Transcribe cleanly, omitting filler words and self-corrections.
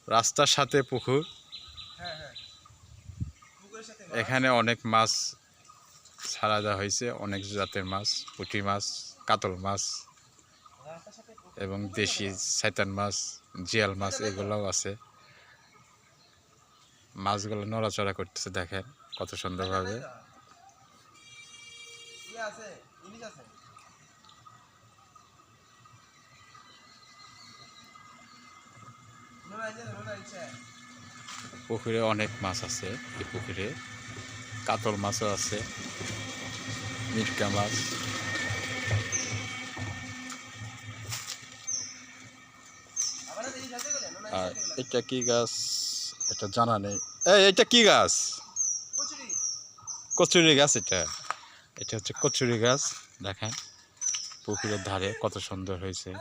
রাস্তার সাথে পুকুর। এখানে অনেক মাছ ছাড়া দেওয়া হয়েছে, অনেক জাতের মাছ, পুঁটি মাছ, কাতল মাছ এবং দেশি শৈতান মাছ, জিয়াল মাছ এগুলোও আছে। মাছগুলো নড়াচড়া করতেছে, দেখেন কত সুন্দরভাবে। পুকুরে অনেক মাছ আছে, এই পুকুরে কাতল মাছও আছে, মিরকা মাছ। আর এটা কি গাছ এটা জানা নেই। এটা কি গাছ? কচুরি গাছ। এটা হচ্ছে কচুরি গাছ। দেখেন পুকুরের ধারে কত সুন্দর হয়েছে।